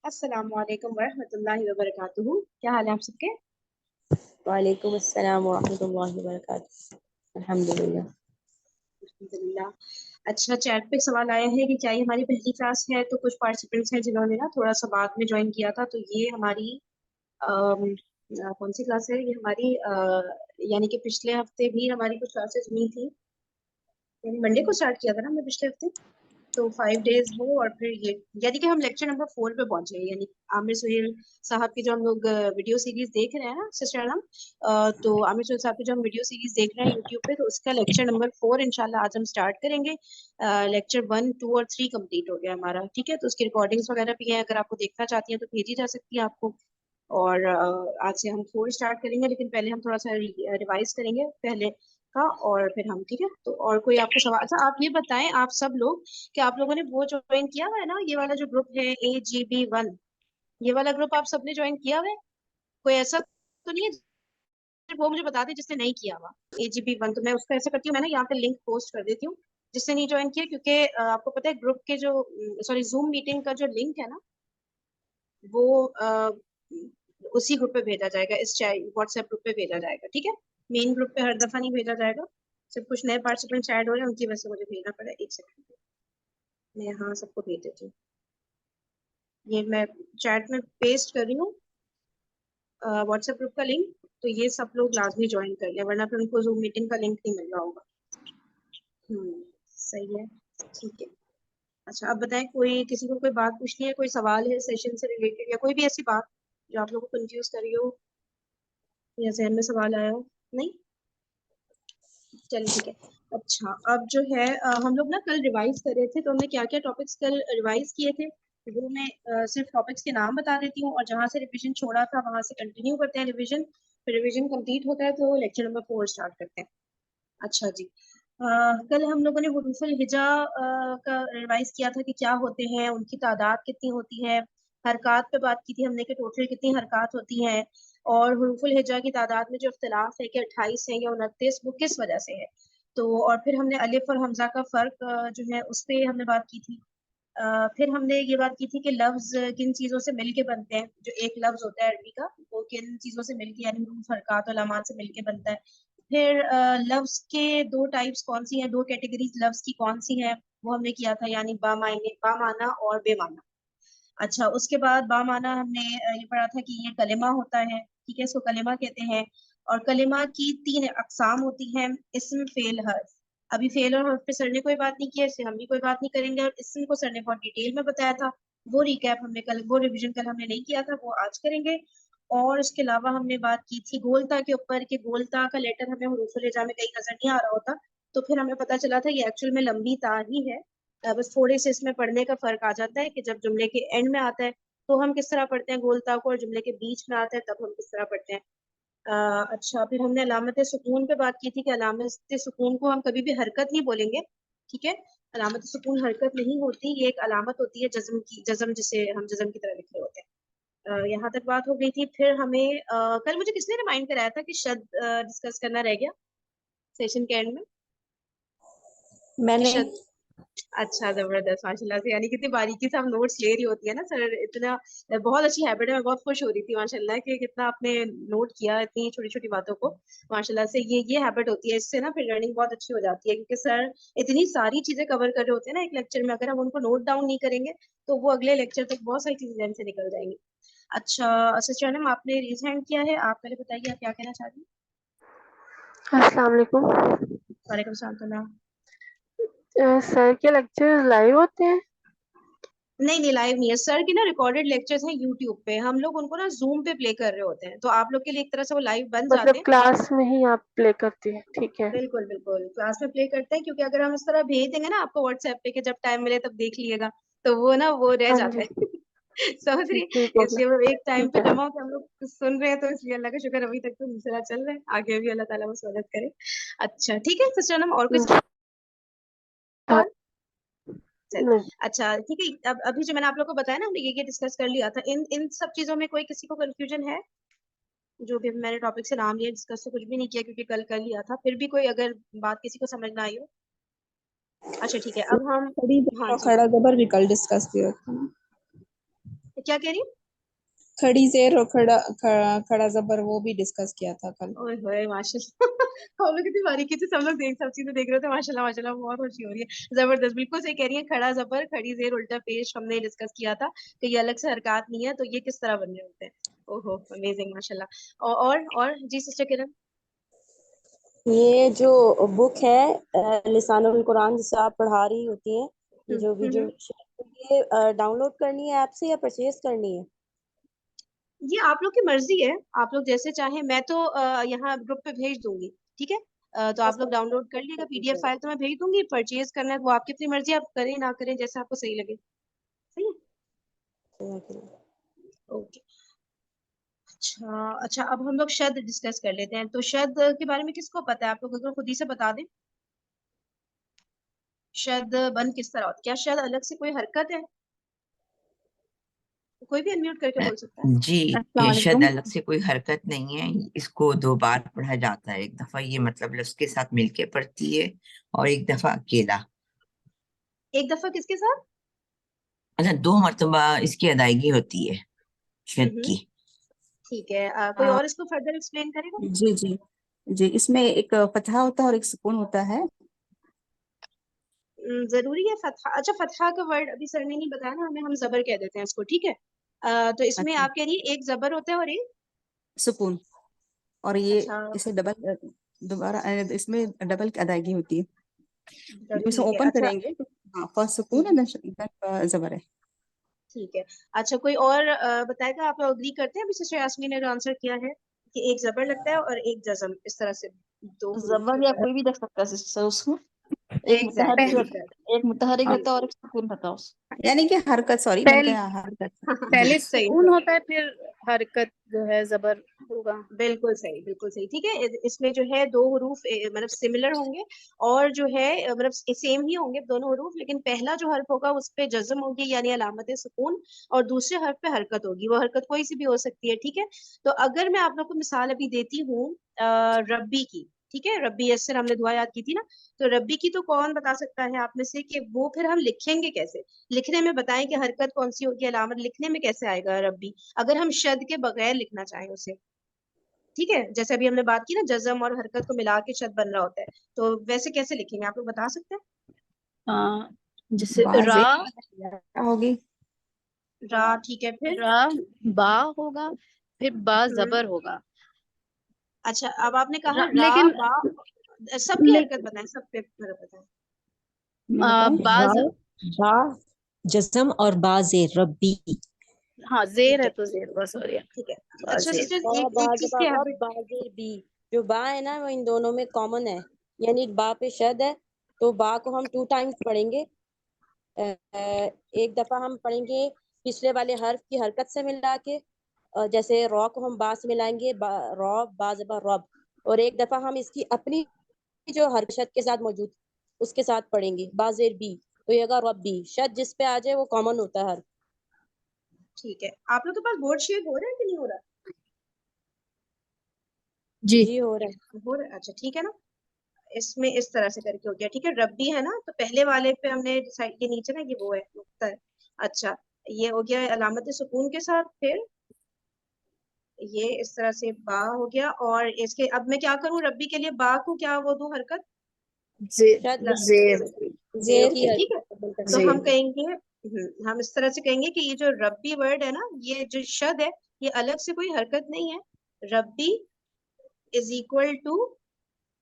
अस्सलाम वालेकुम वरहमतुल्लाहि वबरकातुहू। क्या हाल है आप सबके? वालेकुम अस्सलाम वरहमतुल्लाहि वबरकातुहू। अल्हम्दुलिल्लाह। अल्हम्दुलिल्लाह। अच्छा, चैट पे सवाल आया है कि क्या ये हमारी पहली क्लास है? तो कुछ पार्टिसिपेंट्स हैं जिन्होंने ना थोड़ा सा बाद में ज्वाइन किया था, तो ये हमारी कौन सी क्लास है ये हमारी? यानी कि पिछले हफ्ते भी हमारी कुछ क्लासेस हुई थी, यानी मंडे को स्टार्ट किया था ना हमने पिछले हफ्ते। तो 5 डेज हो और फिर ये, यानी कि हम लेक्चर नंबर 4 पे पहुंचे हैं। यानी आमिर सुहेल साहब की जो हम लोग वीडियो सीरीज देख रहे हैं ना सिस्टर आलम, तो आमिर सुहेल साहब की जो हम वीडियो सीरीज देख रहे हैं यूट्यूब पे, तो उसका लेक्चर नंबर 4 इंशाल्लाह आज हम स्टार्ट करेंगे। लेक्चर 1, 2 और 3 कंप्लीट हो गया हमारा, ठीक है। तो उसकी रिकॉर्डिंग्स वगैरह भी हैं, अगर आपको देखना चाहती हैं तो भेजी जा सकती है आपको। और आज से हम 4 स्टार्ट करेंगे, लेकिन पहले हम थोड़ा सा रिवाइज करेंगे पहले का, और फिर हम, ठीक है। तो और कोई आपको सवाल? अच्छा, आप ये बताएं आप सब लोग कि आप लोगों ने वो ज्वाइन किया हुआ है ना, ये वाला जो ग्रुप है AGB1, ये वाला ग्रुप आप सबने ज्वाइन किया हुआ है? कोई ऐसा तो नहीं है? वो मुझे बता दे जिसने नहीं किया हुआ AGB1। तो मैं उसका ऐसा करती हूँ, मैं ना यहाँ पे लिंक पोस्ट कर देती हूँ जिसने नहीं ज्वाइन किया, क्योंकि आपको पता है ग्रुप के जो, सॉरी, जूम मीटिंग का जो लिंक है ना, वो उसी ग्रुप पे भेजा जाएगा, इस व्हाट्सएप ग्रुप पे भेजा जाएगा, ठीक है। मेन ग्रुप पे हर दफा नहीं भेजा जाएगा, सिर्फ कुछ नए पार्टिसिपेंट्स ऐड हो रहे हैं, उनकी वजह से मुझे भेजना पड़ा। एक सेकंड, मैं यहाँ सबको भेज देती हूँ। ये मैं चैट में पेस्ट कर रही हूँ व्हाट्सएप ग्रुप का लिंक। तो ये सब लोग लाजमी ज्वाइन कर लें, वरना फिर उनको जूम मीटिंग का लिंक नहीं मिल रहा होगा। सही है, ठीक है। अच्छा, अब बताएं, कोई किसी को कोई बात पूछनी है, कोई सवाल है सेशन से रिलेटेड, या कोई भी ऐसी बात जो आप लोगों को कंफ्यूज कर रही हो या जहन में सवाल आया हो? नहीं? चलिए ठीक है। अच्छा, अब जो है हम लोग ना कल रिवाइज कर रहे थे, तो हमने क्या क्या टॉपिक्स कल रिवाइज किए थे वो मैं सिर्फ टॉपिक्स के नाम बता देती हूँ, और जहाँ से रिवीजन छोड़ा था वहां से कंटिन्यू करते हैं रिवीजन। फिर रिवीजन कंप्लीट होता है तो लेक्चर नंबर 4 स्टार्ट करते हैं। अच्छा जी, कल हम लोगों ने हुरूफुल हिजा का रिवाइज किया था कि क्या होते हैं, उनकी तादाद कितनी होती है। हरकात पे बात की थी हमने कि टोटल कितनी हरकात होती हैं, और हुरूफुल हिजा की तादाद में जो इख्तलाफ है कि 28 है या 29, वो किस वजह से है। तो और फिर हमने अलिफ और हमजा का फर्क जो है उस पर हमने बात की थी। फिर हमने ये बात की थी कि लफ्ज किन चीजों से मिलके बनते हैं, जो एक लफ्ज होता है अरबी का, वो किन चीजों से मिलके, यानी हरूफ, हरकात और अलामात से मिलके बनता है। फिर लफ्ज के दो टाइप्स कौन सी हैं, दो कैटेगरीज लफ्ज की कौन सी हैं, वो हमने किया था, यानी बामाना और बेमाना। अच्छा, उसके बाद बामाना हमने ये पढ़ा था कि ये कलिमा होता है, ठीक है, इसको कलिमा कहते हैं। और कलिमा की 3 अकसाम होती हैं, इस्म, फेल, हर्फ। अभी फेल और हर्फ पे सर ने कोई बात नहीं किया, इससे हम भी कोई बात नहीं करेंगे। और इस्म को सर ने बहुत डिटेल में बताया था, वो रिकैप हमने कल, वो रिवीजन कल हमने नहीं किया था, वो आज करेंगे। और इसके अलावा हमने बात की थी गोलता के ऊपर, कि गोलता का लेटर हमें हुरूफुल हिजा में कहीं नजर नहीं आ रहा होता, तो फिर हमें पता चला था ये एक्चुअल में लंबी ता ही है। बस थोड़े से इसमें पढ़ने का फर्क आ जाता है कि जब जुमले के एंड में आता है तो हम किस तरह पढ़ते हैं गोलता को, और जुमले के बीच में आता है तब हम किस तरह पढ़ते हैं। अच्छा, फिर हमने अलामत सुकून पे बात की थी कि अलामत सुकून को हम कभी भी हरकत नहीं बोलेंगे, ठीक है। अलामत सुकून हरकत नहीं होती, ये एक अलामत होती है जज्म की, जज्म जिसे हम जज्म की तरह लिख रहे होते हैं। यहाँ तक बात हो गई थी। फिर हमें कल मुझे किसने रिमाइंड कराया था कि शद डिस्कस करना रह गया सेशन के एंड में, कि मैंने शद। अच्छा, जबरदस्त, माशाल्लाह से, यानी कितनी बारीकी से हम नोट्स ले रही होती है ना सर, इतना बहुत अच्छी हैबिट है। मैं बहुत खुश हो रही थी माशाल्लाह कि कितना आपने नोट किया इतनी छोटी छोटी बातों को। माशाल्लाह से ये हैबिट होती है, इससे ना फिर लर्निंग बहुत अच्छी हो जाती है, क्योंकि सर इतनी सारी चीजें कवर कर रहे होते हैं ना एक लेक्चर में, अगर हम उनको नोट डाउन नहीं करेंगे तो वो अगले लेक्चर तक बहुत सारी चीजें जहन से निकल जाएंगी। अच्छा सिस्टर मैम, आपने रेज हैंड किया है, आप पहले बताइए आप क्या कहना चाह रही हैं? अस्सलाम वालेकुम। वालेकुम सलाम। सर के लेक्चर लाइव होते हैं? नहीं नहीं, लाइव नहीं है सर की ना, रिकॉर्डेड लेक्चर्स हैं यूट्यूब पे, हम लोग उनको ना जूम पे प्ले कर रहे होते हैं, तो आप लोग के लिए एक तरह से वो लाइव बन जाते मतलब हैं। क्लास में ही आप प्ले करती हैं? ठीक है। बिल्कुल बिल्कुल, क्लास में प्ले करते हैं, क्योंकि अगर हम इस तरह भेज देंगे ना आपको व्हाट्सएप पे कि जब टाइम मिले तब देख लिएगा, तो वो ना वो रह हाँ जाता जी, है समझ रही ठीक है? हो गया। इसलिए वो एक टाइम ठीक पे है। जमा होकर हम लोग सुन रहे हैं, तो इसलिए अल्लाह का शुक्र अभी तक तो सिलसिला चल रहा है, आगे भी अल्लाह ताला बस मदद करे। अच्छा ठीक है सिस्टर मैम, और कुछ हाँ, सवाल? चल, नहीं, अच्छा ठीक है। अब अभी जो मैंने आप लोग को बताया ना, हमने ये डिस्कस कर लिया था, इन इन सब चीजों में कोई किसी को कंफ्यूजन है? जो भी मैंने टॉपिक से नाम लिया, डिस्कस तो कुछ भी नहीं किया क्योंकि कल कर लिया था, फिर भी कोई अगर बात किसी को समझ ना आई हो? अच्छा ठीक है, अब हम, खड़ी हाँ और जी, खड़ा जबर भी कल डिस्कस किया था। क्या कह रही है? खड़ी जेर और खड़ा जबर वो भी डिस्कस किया था कल। ओए होए माशाल्लाह हम लोग कितनी बारीकी से सब लोग सब चीजें देख रहे थे, माशाल्लाह माशाल्लाह, बहुत खुशी हो रही है। जबरदस्त, बिल्कुल सही कह रही है। खड़ा जबर, खड़ी जेर, उल्टा पेश हमने डिस्कस किया था कि ये अलग से हरकत नहीं है, तो ये किस तरह बन रहे होते हैं। ओहो अमेजिंग माशाल्लाह। और जी सिस्टर किरण। ये जो बुक है लिसानुल कुरान जिसे आप पढ़ा रही होती हैं, ये जो वीडियो ये डाउनलोड करनी है ऐप से या परचेज करनी है? ये आप लोग की मर्जी है, आप लोग जैसे चाहें। मैं तो यहाँ ग्रुप पे भेज दूंगी, ठीक है। तो आप लोग डाउनलोड कर लीजिएगा, पीडीएफ फाइल तो मैं भेज दूंगी। परचेज करना है वो आपकी अपनी मर्जी, आप करें ना करें जैसे आपको सही लगे। सही है, ओके। अच्छा अच्छा, अब हम लोग शब्द डिस्कस कर लेते हैं। तो शब्द के बारे में किसको पता है? आप लोग अगर खुद ही से बता दें, शब्द बन किस तरह होता है? क्या शब्द अलग से कोई हरकत है? कोई भी अनम्यूट करके बोल सकता है। जी, ये शब्द अलग से कोई हरकत नहीं है। इसको 2 बार पढ़ा जाता है। एक दफा ये मतलब लफ्ज के साथ मिलके पढ़ती है और एक दफा अकेला। एक दफा किसके साथ? अच्छा, 2 मरतबा इसकी अदायगी होती है शब्द की। ठीक है। कोई और इसको फर्दर एक्सप्लेन करेगा? जी जी जी, इसमें एक फतहा होता है और एक सुकून होता है। जरूरी है फतहा? अच्छा, फतहा का वर्ड अभी सर ने नहीं बताया ना हमें, हम जबर कह देते हैं इसको, ठीक है। तो इसमें अच्छा, आप कह रही है एक जबर होता है और एक सुकून। और ये अच्छा इसे दोबारा इसमें डबल की अदायगी होती है। जब इसे ठीक है। ओपन अच्छा करेंगे तो हाँ, फर्स्ट सुकून है then जबर है। ठीक है। अच्छा कोई और बताएगा? आप लोग अग्री करते हैं? अभी सिस्टर यास्मीन ने जो आंसर किया है कि एक जबर लगता है और एक जज़म, इस तरह से दो हुरूफ के जबर या ऊपर। कोई भी रख सकता है सिस्टर उसको। एक मुतहरिक एग्जैक्टली एक मुतहरिक हाँ, रहता है और एक सुकून रहता है उसको। यानी कि हरकत, सॉरी मैंने पहले कहा हरकत। पहले सही सुकून सही, होता है, फिर हरकत जो है जबर होगा। बिल्कुल सही बिल्कुल सही। ठीक है, इसमें जो है दो हरूफ मतलब सिमिलर होंगे और जो है मतलब सेम ही होंगे दोनों हरूफ, लेकिन पहला जो हर्फ होगा उस पे जज्म होगी यानी अलामत सुकून, और दूसरे हर्फ पे हरकत होगी। वो हरकत कोई सी भी हो सकती है, ठीक है। तो अगर मैं आप लोग को मिसाल अभी देती हूँ रब्बी की, ठीक है, रब्बी यस्सर हमने दुआ याद की थी ना, तो रब्बी की तो कौन बता सकता है आप में से कि वो फिर हम लिखेंगे कैसे? लिखने में बताएं कि हरकत कौन सी होगी, अलामत लिखने में कैसे आएगा रब्बी, अगर हम शद के बगैर लिखना चाहें उसे। ठीक है, जैसे अभी हमने बात की ना, जज्म और हरकत को मिला के शब्द बन रहा होता है, तो वैसे कैसे लिखेंगे आप लोग बता सकते हैं? जैसे बाज़ रा, क्या होगी? रा, ठीक है, फिर रा बा होगा, फिर बा हम्म जबर होगा। अच्छा, अब आपने कहा रा लेकिन बा, सबकी ले, हरकत बताएं, सब पे हरकत बताएं। मैं बताऊं? बा रा बा जज़म और बा जेर रब्बी। हाँ जेर ठीक है है तो जेर बस हो गया। ठीक है। बा अच्छा जेर। सिस्टर, बा एक बा एक जबा इसके रब हैबिट। बा जेर बी, जो बा है ना वो इन दोनों में कॉमन है, यानी बा पे शद है, तो बा को हम 2 टाइम्स पढ़ेंगे। एक दफा हम पढ़ेंगे पिछले वाले हर्फ की हरकत से मिला के, जैसे रॉ को हम बा से मिलाएंगे, रॉ बा जबा रब, और एक दफा हम इसकी अपनी जो हरकत के साथ मौजूद उसके साथ पढ़ेंगे बाजेर बी, तो ये होगा रब बी। शद जिस पे आ जाए वो कॉमन होता है हर। ठीक है, आप लोग के पास बोर्ड शेयर हो रहा है कि नहीं हो रहा? जी जी हो रहा है। हो रहा है, अच्छा ठीक है ना। इसमें इस तरह से करके हो गया, ठीक है। रब्बी है ना, तो पहले वाले पे हमने डिसाइड, ये नीचे ना ये वो है नुक्ता है। अच्छा, ये हो गया अलामत सुकून के साथ, फिर ये इस तरह से बा हो गया, और इसके अब मैं क्या करूं रब्बी के लिए? बा को क्या वो दो हरकत शद जेर जेर जेर की की, ठीक है। हरकत डबल तो करना। हम जेर। कहेंगे हम इस तरह से कहेंगे कि ये जो रब्बी वर्ड है ना, ये जो शद है, ये अलग से कोई हरकत नहीं है। रब्बी इज इक्वल टू,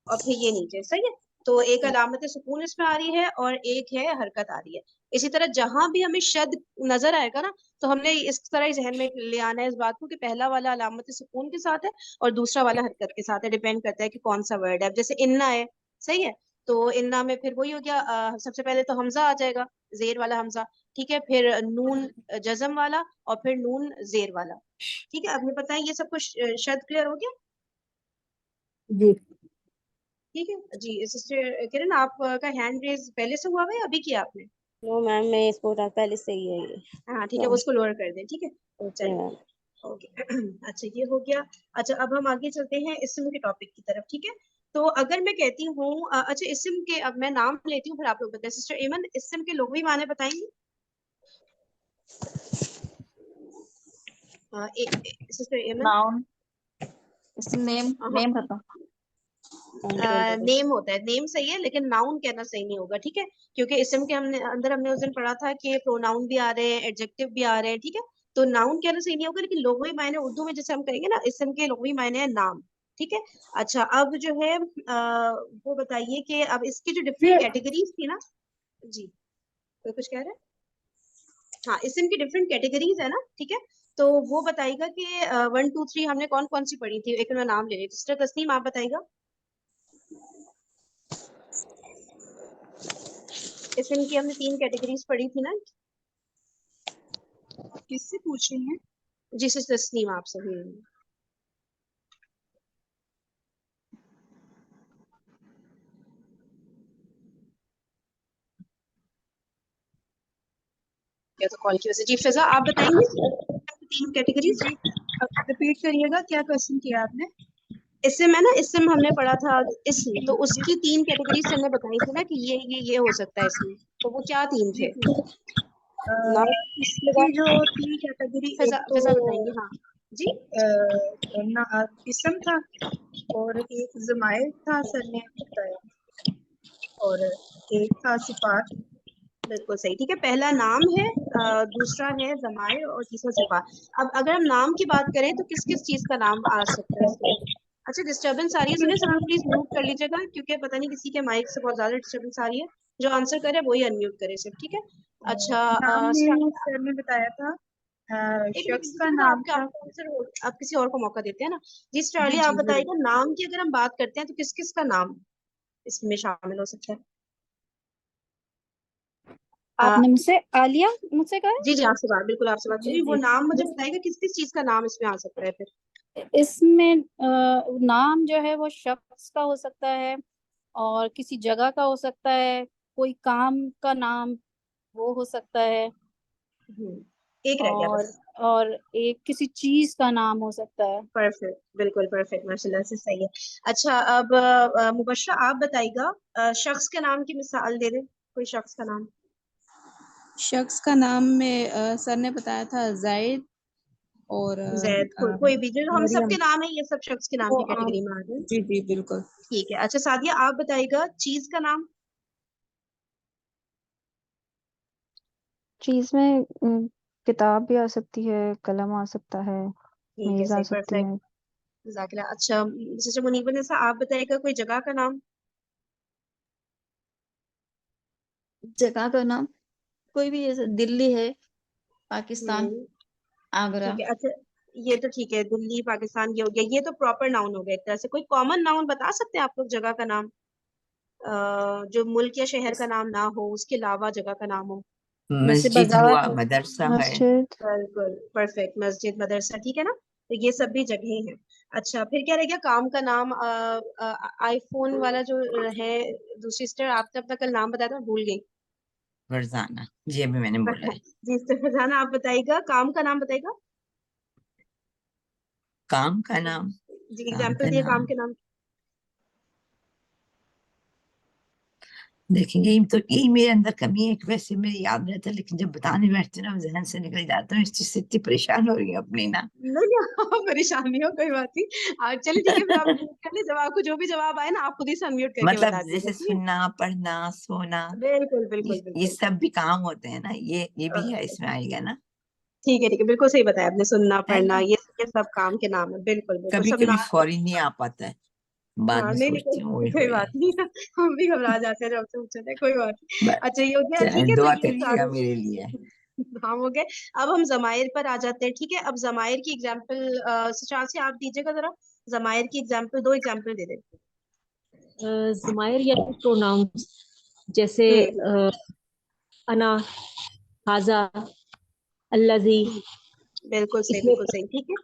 और फिर ये नीचे, सही है। तो एक अलामत सुकून इसमें आ रही है और एक है हरकत आ रही है। इसी तरह जहां भी हमें शद नजर आएगा ना, तो हमने इस तरह ही जहन में ले आना है इस बात को कि पहला वाला अलामत सुकून के साथ है और दूसरा वाला हरकत के साथ है। डिपेंड करता है कि कौन सा वर्ड है। अब जैसे इन्ना है, सही है, तो इन्ना में फिर वही हो गया, सबसे पहले तो हमजा आ जाएगा, जेर वाला हमजा, ठीक है, फिर नून जजम वाला, और फिर नून जेर वाला। ठीक है, अब ये पता है, ये सब कुछ शद क्लियर हो गया? जी ठीक है जी। सिस्टर किरण, आपका हैंड रेज पहले से हुआ है या अभी किया आपने? नो मैम, मैं इसको पहले से ही है ये। हाँ ठीक है, वो उसको लोअर कर दें, ठीक है। ओके चलिए, मैम। ओके अच्छा ये हो गया। अच्छा अब हम आगे चलते हैं इस्म के टॉपिक की तरफ, ठीक है। तो अगर मैं कहती हूँ अच्छा इस्म के, अब मैं नाम लेती हूँ फिर आप लोग बताएं। सिस्टर इमन, इस्म के लुग़वी माने बताएंगी? सिस्टर एमन, noun, इसमें name खत्म. नेम होता है, नेम सही है लेकिन नाउन कहना सही नहीं होगा, ठीक है, क्योंकि इसम के हमने उस दिन पढ़ा था कि प्रोनाउन भी आ रहे हैं, एडजेक्टिव भी आ रहे हैं, ठीक है, तो नाउन कहना सही नहीं होगा, लेकिन लुग़वी मायने उर्दू में जैसे हम कहेंगे ना, इसम के लुग़वी मायने है नाम, ठीक है। अच्छा अब जो है वो बताइए कि अब इसकी जो डिफरेंट कैटेगरीज थी ना, जी कोई कुछ कह रहे हैं? हाँ, इसम की डिफरेंट कैटेगरीज है ना, ठीक है, तो वो बताइएगा कि 1 2 3 हमने कौन कौन सी पढ़ी थी, एक मैं नाम ले रही हूँ, सिस्टर तस्नीम आप बताइएगा। इसम की हमने 3 कैटेगरीज पढ़ी थी ना, किससे पूछ रही हैं? जी सिस्टर तस्नीम आपसे। या तो कॉल की वजह से। जी फिजा आप बताएंगे 3 कैटेगरीज, रिपीट करिएगा, क्या क्वेश्चन किया आपने? इसम है ना, इसम हमने पढ़ा था इसम, तो उसकी 3 कैटेगरीज हमने बताई थी ना कि ये हो सकता है इसमें, तो वो क्या 3 थे? नाम इसकी जो 3 कैटेगरी, एक फिजा तो बताएंगे। हाँ जी, इसम था, और एक ज़माइर था सर ने बताया, और एक था सिफात। बिल्कुल सही, ठीक है, पहला नाम है, दूसरा है ज़माइर और तीसरा सिफात। अब अगर हम नाम की बात करें तो किस किस चीज का नाम आ सकता है इसमें? अच्छा डिस्टर्बेंस आ रही है, सुनिए सब लोग प्लीज म्यूट कर लीजिएगा, क्योंकि पता नहीं किसी के माइक से बहुत ज्यादा डिस्टर्बेंस आ रही है, जो आंसर करे वही अनम्यूट करे सिर्फ, ठीक है। अच्छा नाम में सर ने बताया था शख्स का नाम था। आप किसी और को मौका देते हैं ना। जी स्टार्ली जी आप जी बताइएगा, नाम की अगर हम बात करते हैं तो किस किस का नाम इसमें शामिल हो सकता है? आपने मुझसे आलिया मुझसे कहा जी जी आपसे बात, बिल्कुल आपसे बात करिए, वो नाम मुझे बताएगा किस किस चीज का नाम इसमें आ सकता है फिर? इसमें नाम जो है वो शख्स का हो सकता है, और किसी जगह का हो सकता है, कोई काम का नाम वो हो सकता है, एक रह गया और बस। और एक किसी चीज का नाम हो सकता है। परफेक्ट, बिल्कुल परफेक्ट, माशाल्लाह से सही है। अच्छा अब मुबश्शरा आप बताइएगा, शख्स के नाम की मिसाल दे दे, कोई शख्स का नाम। शख्स का नाम में सर ने बताया था जायद, और जैद, कोई भी जो हम सब के मरियम। नाम है, ये सब शख्स के नाम वो की कैटेगरी में आ गए, जी जी बिल्कुल। ठीक है। अच्छा सादिया आप बताइएगा, चीज का नाम। चीज में किताब भी आ सकती है, कलम आ सकता है, ठीक है मेज आ सही, सकती परफेक्ट, है। जज़ाकिल्लाह। अच्छा सिस्टर मुनीबा निसा आप बताइएगा, कोई जगह का नाम। जगह का नाम कोई भी, जैसे दिल्ली है, पाकिस्तान, आगरा. ठीक है। अच्छा ये तो ठीक है, दिल्ली पाकिस्तान ये हो गया, ये तो प्रॉपर नाउन हो गया एक तरह से। कोई कॉमन नाउन बता सकते हैं आप लोग जगह का नाम, जो मुल्क या शहर का नाम ना हो, उसके अलावा जगह का नाम हो? जैसे मस्जिद बाजार हुआ, है। मदरसा है. मस्जिद। बिल्कुल परफेक्ट, मस्जिद मदरसा, ठीक है ना, तो ये सब भी जगहें हैं। अच्छा फिर क्या रह गया, काम का नाम। आईफोन वाला जो है, दूसरी सिस्टर आपने अपना कल नाम बताया था, मैं भूल गई। फरजाना, जी अभी मैंने बोला है. जी सिस्टर फरजाना आप बताइएगा, काम का नाम बताइएगा। काम का नाम, जी काम एग्जाम्पल का दिए काम नाम के नाम। देखेंगे. यही मेरे अंदर कमी है कि वैसे मेरे याद रहता है, लेकिन जब बताने बैठते हैं ना जहन से निकल जाता है. इस चीज से इतनी परेशान हो रही है अपनी ना. नहीं आप परेशान नहीं हो, कोई बात नहीं, चलिए ठीक है, फिर आप म्यूट कर ले, जब आपको जो भी जवाब आए ना आप खुद ही से अनम्यूट करके मतलब बता दीजिएगा, जैसे ठीक है। सुनना, पढ़ना, सोना, बिल्कुल ये बिल्कुल ये बिल्कुल। सब भी काम होते हैं ना, ये भी है, इसमें आएगा ना. ठीक है, बिल्कुल सही बताया आपने, सुनना है पढ़ना ना. ये सब काम के नाम है, बिल्कुल बिल्कुल, कभी सब कभी नाम। फौरी नहीं आ पाता है, बाद हाँ में नहीं नहीं सोचती हूँ ओए कोई होए. बात नहीं, हम भी घबरा जाते हैं जब से पूछते हैं, कोई बात नहीं। बस अच्छा ये हो गया, ठीक है, तो दुआ ये करिएगा सारे मेरे लिए. हम हो गए। अब हम जमायर पर आ जाते हैं, ठीक है, अब जमायर की एग्जाम्पल से आप दीजिएगा जरा, जमायर की एग्जाम्पल, 2 एग्जाम्पल दे दे। ज़मायर या प्रोनाउंस, जैसे हम्म अना, हाजा, अल्लज़ी, बिल्कुल सही, इसमें बिल्कुल सही, ठीक है।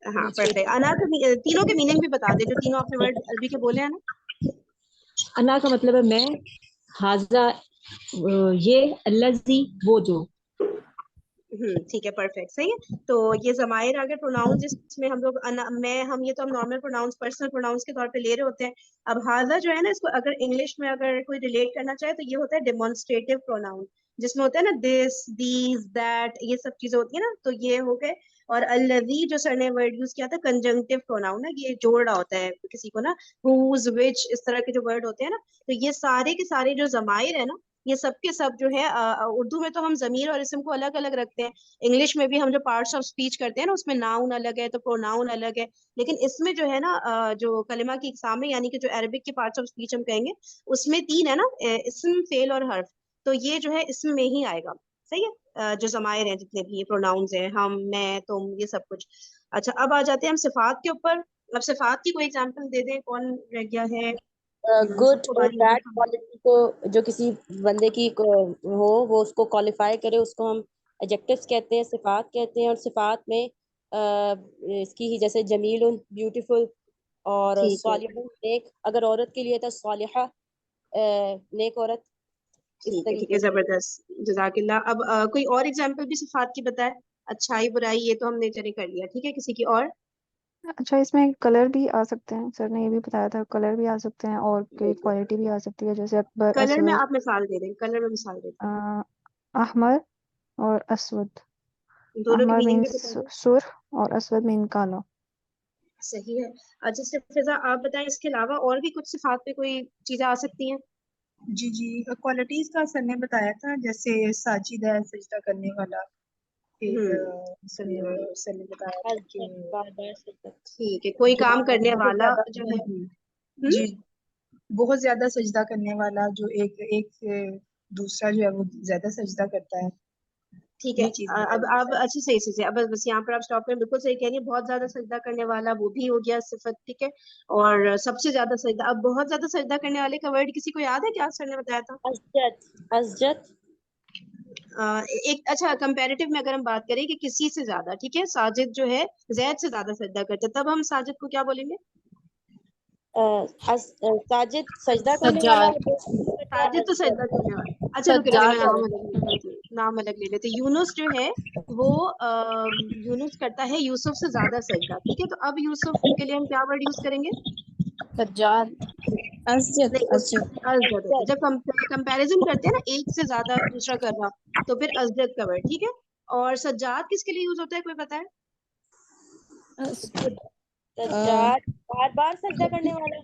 हाँ परफेक्ट, अना का तीनों के मीनिंग भी बता दे, जो तीनों आपने वर्ड अरबी के बोले हैं ना। अना का मतलब है मैं, हाजा ये, अल्लज़ी वो जो. ठीक है, परफेक्ट सही है। तो ये जमायर आ गए प्रोनाउंस, जिसमें हम लोग मैं, हम ये तो हम नॉर्मल प्रोनाउंस, पर्सनल प्रोनाउंस के तौर पे ले रहे होते हैं। अब हाजा जो है ना, इसको अगर इंग्लिश में अगर कोई रिलेट करना चाहे तो ये होता है डेमोन्स्ट्रेटिव प्रोनाउन, जिसमें होता है ना दिस, दीज, दैट, ये सब चीजें होती है ना, तो ये हो गए اور الذی جو سر نے ورڈ یوز کیا تھا کنجنکٹیو پروناؤن ہے, یہ جوڑ رہا ہوتا ہے کسی کو نا, whose, which, اس طرح کے جو ورڈ ہوتے ہیں نا, تو یہ سارے کے سارے جو ضمائر ہیں نا, یہ سب کے سب جو ہے اردو میں تو ہم ضمیر اور اسم کو الگ الگ رکھتے ہیں, انگلش میں بھی ہم جو پارٹس آف اسپیچ کرتے ہیں نا اس میں ناؤن الگ ہے تو پروناؤن الگ ہے, لیکن اس میں جو ہے نا جو کلمہ کی اقسام میں یعنی کہ جو عربک کے پارٹس آف اسپیچ ہم کہیں گے اس میں 3 ہے نا, اسم, فعل اور حرف, تو یہ جو ہے اسم میں ہی آئے گا. صحیح ہے, جو ضمائر ہیں جتنے بھی پروناؤنز ہیں, ہم, میں, تم, یہ سب کچھ. اچھا اب آ جاتے ہیں ہم صفات کے اوپر. اب صفات کی کوئی اگزامپل دے دیں, کون رہ گیا ہے؟ گڈ سب کو اور باری بیڈ باری. کوالٹی کو جو کسی بندے کی ہو وہ اس کو کوالیفائی کرے, اس کو ہم ایڈجیکٹیوز کہتے ہیں, صفات کہتے ہیں. اور صفات میں اس کی ہی جیسے جمیل, بیوٹیفل, اور ٹھیک ہے, صالح, نیک, اگر عورت کے لیے تھا صالحہ, نیک عورت, اس ٹھیک ہے, ٹھیک طریقے ہے, سے. زبردست, جزاک اللہ. اب کوئی اور اگزامپل بھی صفات کی بتائے, اچھائی برائی یہ تو ہم نے چلے کر لیا, ٹھیک ہے, کسی کی اور؟ اچھا اس میں کلر بھی آ سکتے ہیں, سر نے یہ بھی بتایا تھا کلر بھی آ سکتے ہیں اور کوئی کوالٹی بھی آ سکتی ہے, جیسے اکبر, کلر میں اسود, آپ مثال دے دیں, کلر میں مثال دے دیں, احمر اور اسود. دونوں کی احمر میننگ بھی مینس بتا دیں. سرخ اور اسود مین کالا. صحیح ہے. اچھا صرف فضا آپ بتائیں, اس کے علاوہ اور بھی کچھ صفات پہ کوئی چیزیں آ سکتی ہیں؟ جی جی, کوالٹیز کا سر نے بتایا تھا, جیسے ساجد ہے, سجدہ کرنے والا. پھر سر نے بتایا تھا کہ بار بار سجدہ. ٹھیک ہے, کوئی جو کام کرنے بہت والا زیادہ, جو ہے. جی بہت زیادہ سجدہ کرنے والا, جو ایک سے دوسرا جو ہے وہ زیادہ سجدہ کرتا ہے. ٹھیک ہے, یہ چیز اب بتائی اب اچھی صحیح سے اب بس یہاں پر آپ اسٹاپ کریں, بالکل صحیح کہہ رہی ہیں, بہت زیادہ سجدہ کرنے والا وہ بھی ہو گیا صفت, ٹھیک ہے, اور سب سے زیادہ سجدہ. اب بہت زیادہ سجدہ کرنے والے کا ورڈ کسی کو یاد ہے کیا سر نے بتایا تھا؟ اسجد, اسجد, ایک اچھا کمپیریٹیو میں اگر ہم بات کریں کہ کسی سے زیادہ, ٹھیک ہے, ساجد جو ہے زید سے زیادہ سجدہ کرتا ہے, تب ہم ساجد کو کیا بولیں گے؟ ساجد سجدہ کرنے والا, ساجد تو سجدہ کرنے والا. اچھا رکے رکے, میں نام الگ لے لیتی ہوں, نام الگ لے لیتے. یونس جو ہے وہ یونس کرتا ہے یوسف سے زیادہ سجدہ, ٹھیک ہے, تو اب یوسف کے لیے ہم کیا ورڈ یوز کریں گے؟ سجاد, اسجد, نہیں, اسجد. ازجد ہوتا ہے. جب کمپیریزن کرتے ہیں نا ایک سے زیادہ دوسرا کر رہا, تو پھر ازجد کا ورڈ, ٹھیک ہے. اور سجاد کس کے لیے یوز ہوتا ہے, کوئی پتہ ہے؟ سجاد بار بار سجدہ کرنے والا,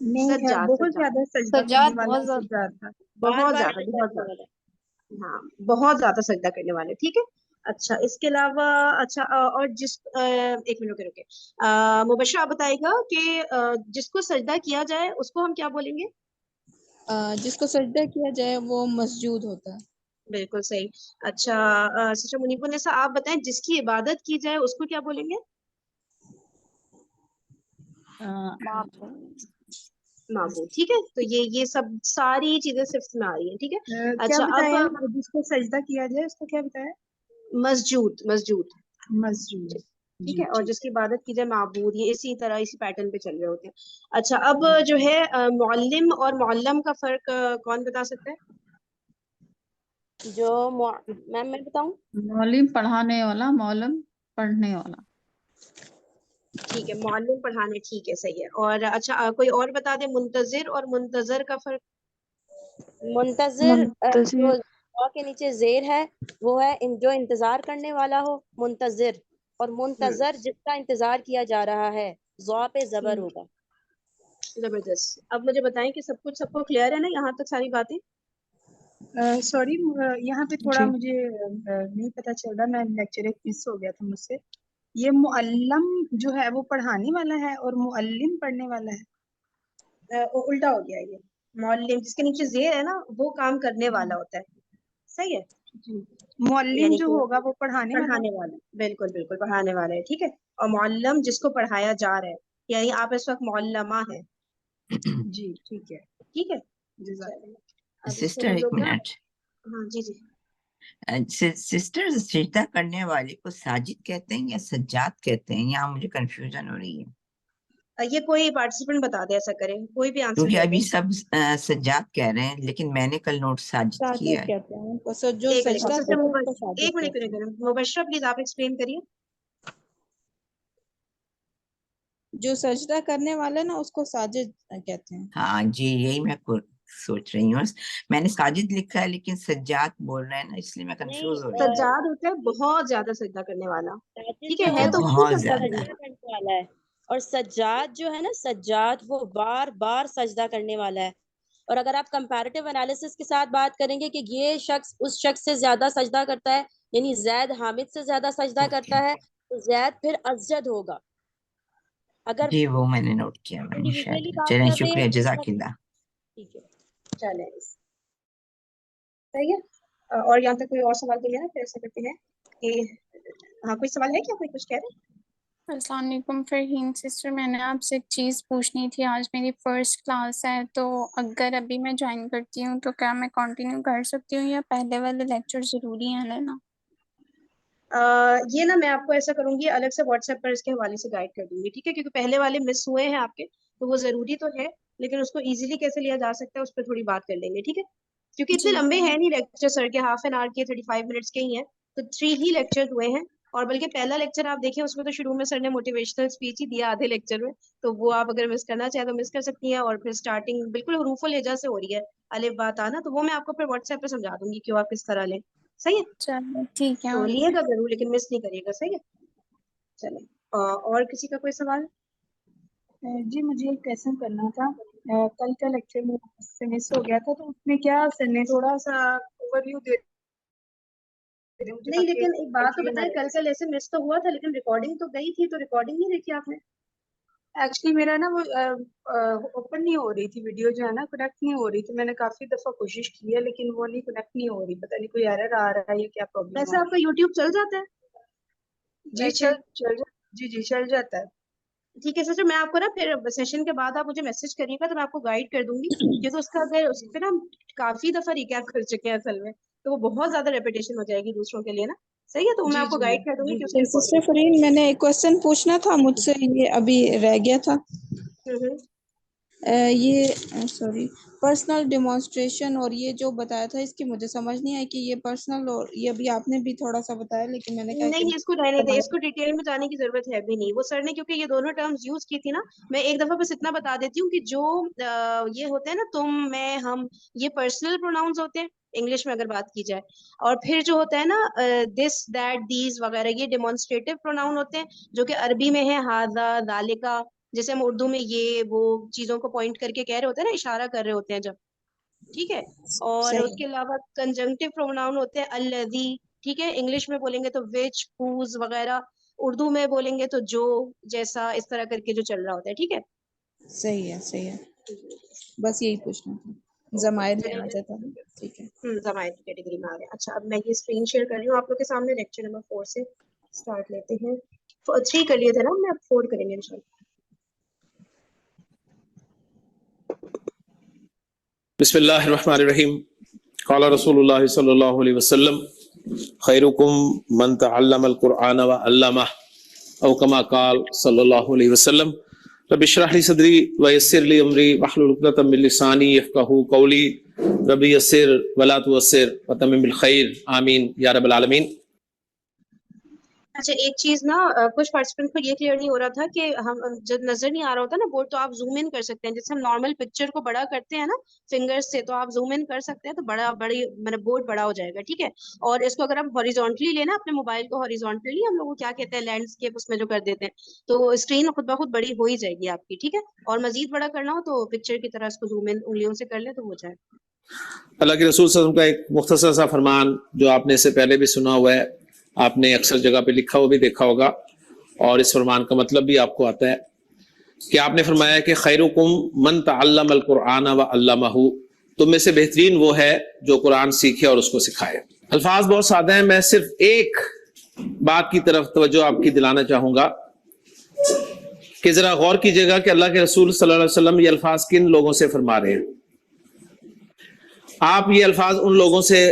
نہیں, سجاد, بہت سجاد, زیادہ سجدہ کرنے سجاد والا بہت زیادہ. سجاد تھا. بار بہت بار زیادہ, سجدہ بہت کرنے زیادہ, والا. ہاں بہت زیادہ سجدہ کرنے والے, ٹھیک ہے. اچھا اس کے علاوہ, اچھا اور جس ایک منٹ رکے, مبشرہ آپ بتائے گا کہ جس کو سجدہ کیا جائے اس کو ہم کیا بولیں گے؟ جس کو سجدہ کیا جائے وہ مسجود ہوتا ہے. بالکل صحیح. اچھا سسٹر منیب النساء آپ بتائیں, جس کی عبادت کی جائے اس کو کیا بولیں گے؟ معبود, ٹھیک ہے. تو یہ سب ساری چیزیں صرف میں آ رہی ہیں, ٹھیک ہے. کیا اچھا اب بتایا, جس کو سجدہ کیا جائے اس کو کیا بتایا؟ مسجود, مسجود, مسجود. ٹھیک جی ہے, اور ٹھیک جس کی ہے. عبادت کی جائے معبود, یہ اسی طرح اسی پیٹرن پہ چل رہے ہوتے ہیں. اچھا اب جو ہے معلم اور معلم کا فرق کون بتا سکتا ہے؟ جو میم میں بتاؤں, معلم پڑھانے والا, معلم پڑھنے والا. ٹھیک ہے, معلم پڑھانے, ٹھیک ہے, صحیح ہے. اور اچھا کوئی اور بتا دے, منتظر اور منتظر کا فرق. منتظر منتظر, جو کے نیچے زیر ہے وہ ہے جو انتظار کرنے والا ہو, منتظر. اور منتظر جس کا انتظار کیا جا رہا ہے, ضا پہ زبر ہوگا. زبردست. اب مجھے بتائیں کہ سب کچھ سب کو کلیئر ہے نا یہاں تک ساری باتیں؟ سوری, یہاں پہ تھوڑا جی مجھے نہیں پتا چل رہا, میں لیکچر ایک مس ہو گیا تھا مجھ سے. یہ معلم جو ہے وہ پڑھانے والا ہے اور معلم پڑھنے والا ہے. الٹا ہو گیا یہ. معلم جس کے نیچے زیر ہے نا وہ کام کرنے والا ہوتا ہے, صحیح ہے, جی, معلم یعنی جو کہ ہوگا وہ پڑھانے والا. پڑھانے والا, بالکل بالکل پڑھانے والا ہے, ٹھیک ہے. اور معلم جس کو پڑھایا جا رہا ہے, یعنی آپ اس وقت معلمہ ہیں, جی ٹھیک ہے. ٹھیک ہے. جزاک چلیں, اب اس کو سسٹر ہم ایک لوگ نا, منٹ, ہاں جی جی, سسٹر سجدہ کرنے والے کو ساجد کہتے ہیں یا سجاد کہتے ہیں؟ یہاں مجھے کنفیوژن ہو رہی ہے, یہ کوئی پارٹیسپینٹ بتا دے, ایسا کرے, کوئی بھی آنسر کیونکہ دے دے. ابھی سب سجاد کہہ رہے ہیں لیکن میں نے کل نوٹ ساجد کیا ساجد ہے. کہتے ہیں کو, جو ایک منٹ, سجدہ سسٹر کرے اس کو ساجد ایک منٹ کہتے ہیں. مبشرہ پلیز آپ ایکسپلین کریے. جو سجدہ کرنے والا نا اس کو ساجد کہتے ہیں. ہاں جی, یہی میں सोच रही हूँ. मैंने साजिद लिखा है लेकिन सज्जाद बोल रहे हैं ना, इसलिए मैं कंफ्यूज हो रही हूँ. सज्जाद होता है बहुत ज्यादा सजदा करने वाला, ठीक है जो तो बहुत सजदा ज्यादा. करने सजदा करने वाला है, और सज्जाद जो है ना, सज्जाद वो बार बार सजदा करने वाला है. और अगर आप कंपैरेटिव एनालिसिस के साथ बात करेंगे कि ये शख्स उस शख्स से ज्यादा सजदा करता है, यानी जैद हामिद से ज्यादा सजदा करता है, तो जैद फिर अजद होगा. अगर जी वो मैंने नोट किया मैंने इंडिविजुअली शायद. बात चलें, कर रहे शुक्रिया, हैं तो जज़ाकिल्लाह. ठीक है. चले सही है. और यहाँ तक कोई और सवाल तो नहीं है ना, फिर ऐसा करते हैं कि हाँ कोई सवाल है क्या, कोई कुछ कह रहे हैं? अस्सलाम वालेकुम फरहीन सिस्टर, मैंने आपसे एक चीज़ पूछनी थी. आज मेरी फर्स्ट क्लास है, तो अगर अभी मैं ज्वाइन करती हूँ तो क्या मैं कंटिन्यू कर सकती हूँ या पहले वाले लेक्चर ज़रूरी हैं लेना? ये ना मैं आपको ऐसा करूंगी, अलग से व्हाट्सएप पर इसके हवाले से गाइड कर दूंगी, ठीक है, क्योंकि पहले वाले मिस हुए हैं आपके, तो वो जरूरी तो है, लेकिन उसको इजीली कैसे लिया जा सकता है उस पर थोड़ी बात कर लेंगे, ठीक है, क्योंकि इतने जी लंबे हैं नहीं लेक्चर सर के, हाफ एन आवर के 35 मिनट्स के ही हैं, तो 3 ही लेक्चर हुए हैं. और बल्कि पहला लेक्चर आप देखें उसमें तो शुरू में सर ने मोटिवेशनल स्पीच ही दिया आधे लेक्चर में, तो वो आप अगर मिस करना चाहें तो मिस कर सकती हैं. और फिर स्टार्टिंग बिल्कुल हरूफुल हिजा से हो रही है, अलिफ बात आना, तो वो मैं आपको फिर व्हाट्सएप पे समझा दूंगी कि आप किस तरह लें. सही है, चलो ठीक है. तो ओके. लिएगा जरूर लेकिन मिस नहीं करिएगा. सही है, चले. और किसी का कोई सवाल? जी मुझे एक क्वेश्चन करना था. कल का लेक्चर में से मिस हो गया था, तो उसमें क्या सर ने थोड़ा सा ओवरव्यू दे नहीं, लेकिन एक बात तो बताएं, कल का लेसन मिस तो हुआ था लेकिन रिकॉर्डिंग तो गई थी, तो रिकॉर्डिंग नहीं देखी आपने? एक्चुअली मेरा ना वो ओपन नहीं हो रही थी, वीडियो जो है ना कनेक्ट नहीं हो रही थी. मैंने काफी दफा कोशिश की है लेकिन वो नहीं कनेक्ट नहीं हो रही, पता नहीं कोई एरर आ रहा है या क्या प्रॉब्लम वैसे आपका यूट्यूब चल जाता है? जी वैसे जी चल जाता है. ठीक है सर, मैं आपको ना फिर सेशन के बाद आप मुझे मैसेज करिएगा तो मैं आपको गाइड कर दूंगी, क्योंकि उसका अगर उस पे ना हम काफी दफा रिकैप कर चुके हैं असल में, तो वो बहुत ज्यादा रेपिटेशन हो जाएगी दूसरों के लिए ना. सही है, तो मैं आपको गाइड कर दूंगी कि उसके सिस्टर फरीन, मैंने एक क्वेश्चन पूछना था, मुझसे ये अभी रह गया था. ये सॉरी, पर्सनल डेमोन्स्ट्रेशन और ये जो बताया था, इसकी मुझे समझ नहीं आई कि ये पर्सनल, और ये अभी आपने भी थोड़ा सा बताया, लेकिन मैंने कहा नहीं, इसको रहने दे, इसको डिटेल में जाने की जरूरत है भी नहीं. वो सर ने क्योंकि ये दोनों टर्म्स यूज की थी ना, मैं एक दफा बस इतना बता देती हूँ कि जो ये होते हैं ना तुम मैं हम, ये पर्सनल प्रोनाउंस होते हैं इंग्लिश में अगर बात की जाए. और फिर जो होता है ना दिस दैट दीज वगैरह, ये डेमोन्स्ट्रेटिव प्रोनाउन होते हैं, जो कि अरबी में है हाजा दालिका, जैसे हम उर्दू में ये वो चीजों को पॉइंट करके कह रहे होते हैं ना, इशारा कर रहे होते हैं जब, ठीक है. और उसके अलावा कंजंक्टिव प्रोनाउन होते हैं अल्लज़ी, ठीक है, इंग्लिश में बोलेंगे तो विच हुज वगैरह, उर्दू में बोलेंगे तो जो जैसा, इस तरह करके जो चल रहा होता है. ठीक है, सही है, बस यही पूछना था. जमायर लेना चाहता हूँ. ठीक है, जमायत की कैटेगरी में आ गए. अच्छा, अब मैं ये स्क्रीन शेयर कर रही हूँ आप लोग के सामने. लेक्चर नंबर 4 से स्टार्ट लेते हैं. 3 कर लिए थे ना, मैं 4 करेंगे इंशाल्लाह. बिस्मिल्लाहिर्रहमानिर्रहीम. क़ाला रसूलुल्लाह सल्लल्लाहु अलैहि वसल्लम खैरुकुम मन तअल्लमल कुरआन व अल्लमह औ कमा क़ाल सल्लल्लाहु अलैहि वसल्लम. रब्बि इश्रह ली सदरी व यस्सिर ली अमरी वहलुल उक़दतम मिन लिसानी यफ़क़हू क़ौली. रब्बि यस्सिर व ला तुअस्सिर व तम्मिम बिल खैर. आमीन या रब्बल आलमीन. अच्छा, एक चीज ना कुछ पार्टिसिपेंट को ये क्लियर नहीं हो रहा था कि हम जब नजर नहीं आ रहा होता ना बोर्ड, तो आप जूम इन कर सकते हैं, जैसे हम नॉर्मल पिक्चर को बड़ा करते हैं ना फिंगर्स से, तो आप जूम इन कर सकते हैं, तो बड़ी मतलब बोर्ड बड़ा हो जाएगा. ठीक है, और इसको अगर हम हॉरिजॉन्टली लेना, अपने मोबाइल को हॉरिजॉन्टली, हम लोग क्या कहते हैं लैंडस्केप, उसमें जो कर देते हैं, तो स्क्रीन खुद ब खुद बड़ी हो ही जाएगी आपकी. ठीक है, और मजीद बड़ा करना हो तो पिक्चर की तरह इसको जूम इन उंगलियों से कर ले तो हो जाए. अल्लाह के रसूल सल्लल्लाहु अलैहि वसल्लम का एक मुख्तसर सा फरमान जो आपने इससे पहले भी सुना हुआ है, आपने अक्सर जगह पे लिखा हुआ भी देखा होगा, और इस फरमान का मतलब भी आपको आता है कि आपने फरमाया कि खैरुकुम मन तअल्लमल कुरआन व अल्लमहू, तुम में से बेहतरीन वो है जो कुरान सीखे और उसको सिखाए. अल्फाज बहुत सादा हैं, मैं सिर्फ एक बात की तरफ तवज्जो आपकी दिलाना चाहूंगा कि जरा गौर कीजिएगा कि अल्लाह के रसूल सल्लल्लाहु अलैहि वसल्लम ये अल्फाज किन लोगों से फरमा रहे हैं. आप ये अल्फाज उन लोगों से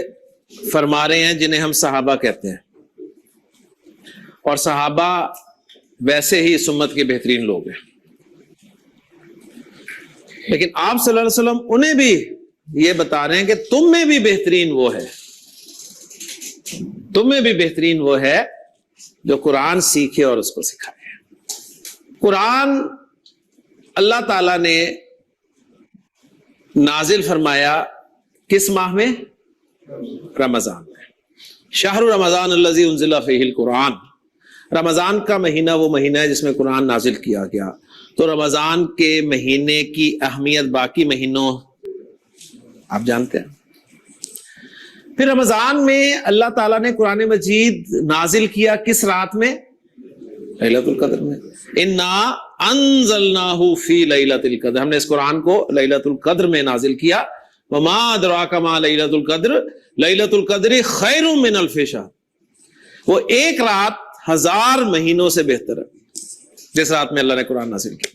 फरमा रहे हैं जिन्हें हम सहाबा कहते हैं, और सहाबा वैसे ही इस उम्मत के बेहतरीन लोग हैं. लेकिन आप सल्लल्लाहु अलैहि वसल्लम उन्हें भी ये बता रहे हैं कि तुम में भी बेहतरीन वो है, तुम में भी बेहतरीन वो है जो कुरान सीखे और उसको सिखाए. कुरान अल्लाह ताला ने नाजिल फरमाया किस माह में? रमजान में। शहर रमजान अल्लज़ी उन्ज़िला फ़ीहिल कुरान, रमजान का महीना वो महीना है जिसमें कुरान नाजिल किया गया। तो रमजान के महीने की अहमियत बाकी महीनों आप जानते हैं। फिर रमजान में अल्लाह ताला ने कुरान मजीद नाजिल किया किस रात में? लैलतुल कद्र में। इन्ना अंज़लनाहु फी लैलतिल कद्र, हमने इस कुरान को लैलतुल कद्र में नाजिल किया। वमा अदराका मा लैलतुल कद्र, लैलतुल कद्र खैरुम मिन अल्फि शहर, वो एक रात 1000 महीनों से बेहतर है जिस रात में अल्लाह ने कुरान नाजिल किया।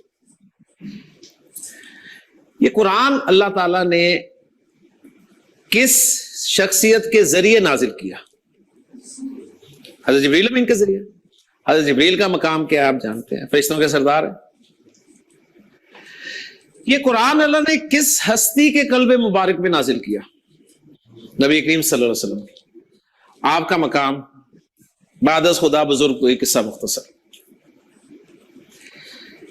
ये कुरान अल्लाह ताला ने किस शख्सियत के जरिए नाजिल किया? हज़रत जिब्रील अमीन के जरिए। हज़रत जिब्रील का मकाम क्या आप जानते हैं, फरिश्तों के सरदार है। ये कुरान अल्लाह ने किस हस्ती के कल्बे मुबारक में नाजिल किया? नबी करीम सल्लल्लाहु अलैहि वसल्लम। आपका मकाम बादस खुदा बुजुर्ग, कोई किस्सा मुख्तसर।